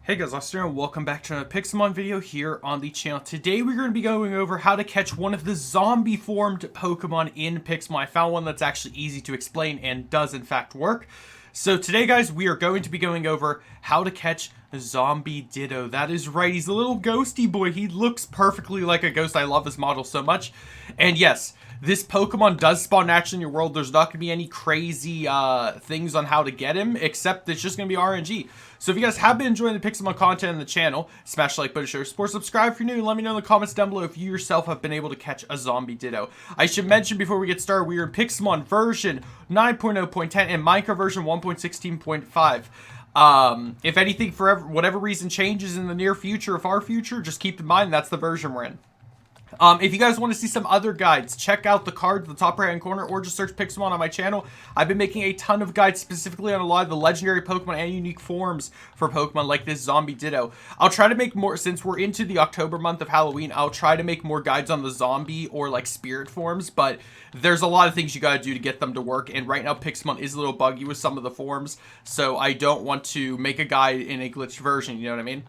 Hey guys, Lester, and welcome back to another Pixelmon video here on the channel. Today we're going to be going over how to catch one of the zombie-formed Pokemon in Pixelmon. I found one that's actually easy to explain and does in fact work. So today, guys, we are going to be going over how to catch a zombie Ditto. That is right, he's a little ghosty boy. He looks perfectly like a ghost. I love his model so much. And yes, this Pokemon does spawn naturally in your world. There's not going to be any crazy things on how to get him, except it's just going to be RNG. So if you guys have been enjoying the Pixelmon content on the channel, smash the like button, show support, subscribe if you're new, and let me know in the comments down below if you yourself have been able to catch a zombie Ditto. I should mention before we get started, we are in Pixelmon version 9.0.10 and Minecraft version 1.16.5. If anything, for whatever reason changes in the near future, or far future, just keep in mind that's the version we're in. If you guys want to see some other guides, check out the card in the top right hand corner or just search Pixelmon on my channel. I've been making a ton of guides specifically on a lot of the legendary Pokemon and unique forms for Pokemon like this zombie Ditto. I'll try to make more, since we're into the October month of Halloween, I'll try to make more guides on the zombie or like spirit forms, but there's a lot of things you gotta do to get them to work, and right now Pixelmon is a little buggy with some of the forms, so I don't want to make a guide in a glitched version, you know what I mean?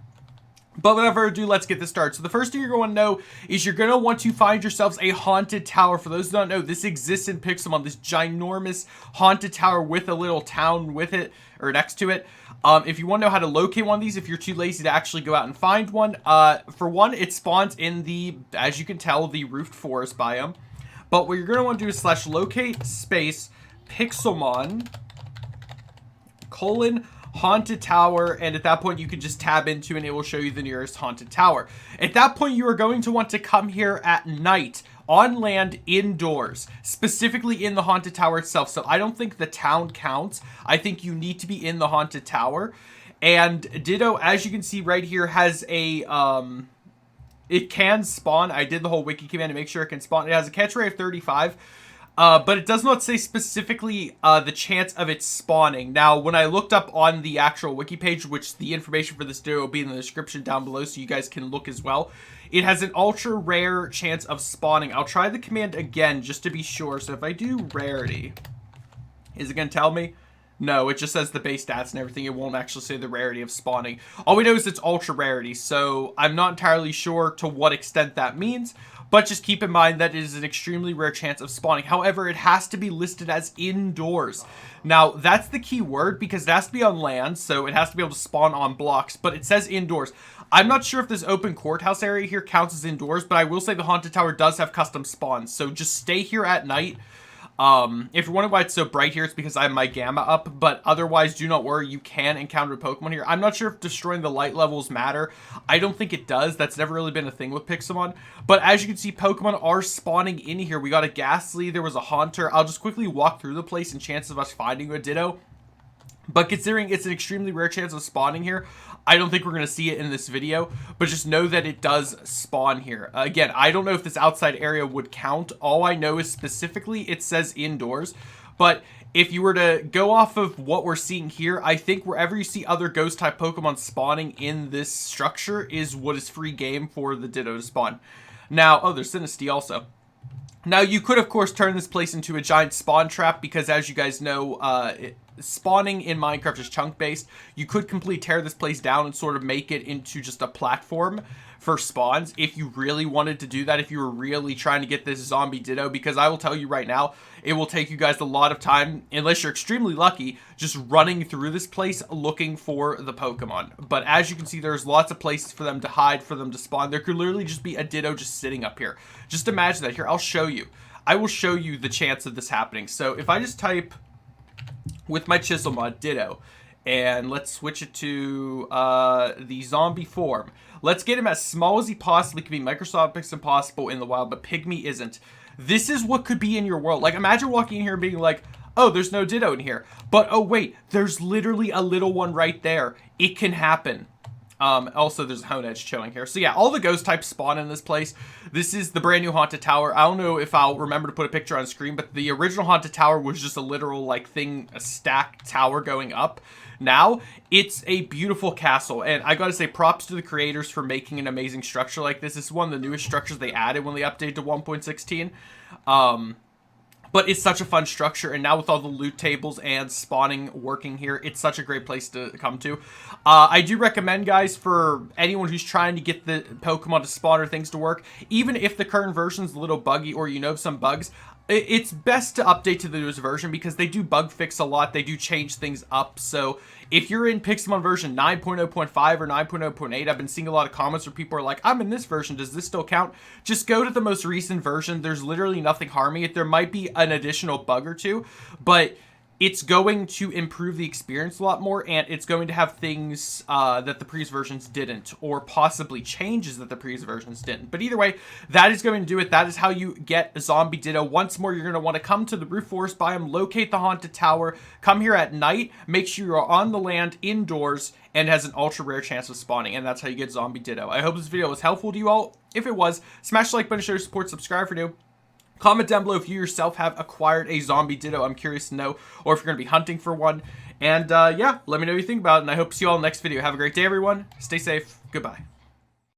But without further ado, let's get this started. So the first thing you're going to know is you're going to want to find yourselves a haunted tower. For those who don't know, this exists in Pixelmon, this ginormous haunted tower with a little town with it, or next to it. If you want to know how to locate one of these, if you're too lazy to actually go out and find one, for one, it spawns in the, as you can tell, the roofed forest biome. But what you're going to want to do is /locate space Pixelmon haunted tower, and at that point you can just tab into and it will show you the nearest haunted tower. At that point you are going to want to come here at night on land indoors, specifically in the haunted tower itself. So I don't think the town counts. I think you need to be in the haunted tower. And Ditto, as you can see right here, has a it can spawn. I did the whole wiki command to make sure it can spawn. It has a catch rate of 35. But it does not say specifically the chance of it spawning. Now, when I looked up on the actual wiki page, which the information for this video will be in the description down below so you guys can look as well, it has an ultra rare chance of spawning. I'll try the command again just to be sure. So if I do rarity, is it going to tell me? No, it just says the base stats and everything. It won't actually say the rarity of spawning. All we know is it's ultra rarity, so I'm not entirely sure to what extent that means, but just keep in mind that it is an extremely rare chance of spawning. However, it has to be listed as indoors. Now, that's the key word because it has to be on land, so it has to be able to spawn on blocks, but it says indoors. I'm not sure if this open courthouse area here counts as indoors, but I will say the haunted tower does have custom spawns, so just stay here at night. If you're wondering why it's so bright here, it's because I have my gamma up, but otherwise do not worry, you can encounter Pokemon here. I'm not sure if destroying the light levels matter. I don't think it does. That's never really been a thing with Pixelmon, but as you can see, Pokemon are spawning in here. We got a Ghastly, there was a Haunter. I'll just quickly walk through the place and chances of us finding a Ditto. But considering it's an extremely rare chance of spawning here, I don't think we're going to see it in this video, but just know that it does spawn here. Again, I don't know if this outside area would count. All I know is specifically it says indoors, but if you were to go off of what we're seeing here, I think wherever you see other ghost type Pokemon spawning in this structure is what is free game for the Ditto to spawn. Now, oh, there's Sinistea also. Now, you could, of course, turn this place into a giant spawn trap because, as you guys know, spawning in Minecraft is chunk-based. You could completely tear this place down and sort of make it into just a platform for spawns if you really wanted to do that, if you were really trying to get this zombie Ditto, because I will tell you right now, it will take you guys a lot of time, unless you're extremely lucky, just running through this place looking for the Pokemon. But as you can see, there's lots of places for them to hide, for them to spawn. There could literally just be a Ditto just sitting up here. Just imagine that. Here, I'll show you. I will show you the chance of this happening. So if I just type with my chisel mod Ditto, and let's switch it to the zombie form. Let's get him as small as he possibly can be. Microsoft Pix impossible in the wild, but Pygmy isn't. This is what could be in your world. Like, imagine walking in here and being like, oh, there's no Ditto in here. But, oh, wait, there's literally a little one right there. It can happen. Also, there's a Honedge chilling here. So yeah, all the ghost types spawn in this place. This is the brand new haunted tower. I don't know if I'll remember to put a picture on screen, but the original haunted tower was just a literal like thing, a stacked tower going up. Now it's a beautiful castle, and I gotta say props to the creators for making an amazing structure like this. This is one of the newest structures they added when they updated to 1.16. But it's such a fun structure, and now with all the loot tables and spawning working here, it's such a great place to come to. I do recommend, guys, for anyone who's trying to get the Pokemon to spawn or things to work, even if the current version's a little buggy or you know some bugs, it's best to update to the newest version because they do bug fix a lot. They do change things up. So if you're in Pixelmon version 9.0.5 or 9.0.8, I've been seeing a lot of comments where people are like, I'm in this version, does this still count? Just go to the most recent version. There's literally nothing harming it. There might be an additional bug or two, but it's going to improve the experience a lot more, and it's going to have things that the previous versions didn't, or possibly changes that the previous versions didn't. But either way, that is going to do it. That is how you get a zombie Ditto. Once more, you're going to want to come to the Roof Forest biome, locate the Haunted Tower, come here at night, make sure you're on the land, indoors, and has an ultra rare chance of spawning, and that's how you get zombie Ditto. I hope this video was helpful to you all. If it was, smash the like button, show your support, subscribe for new. Comment down below if you yourself have acquired a zombie Ditto. I'm curious to know, or if you're going to be hunting for one. And yeah, let me know what you think about it, and I hope to see you all in the next video. Have a great day, everyone. Stay safe. Goodbye.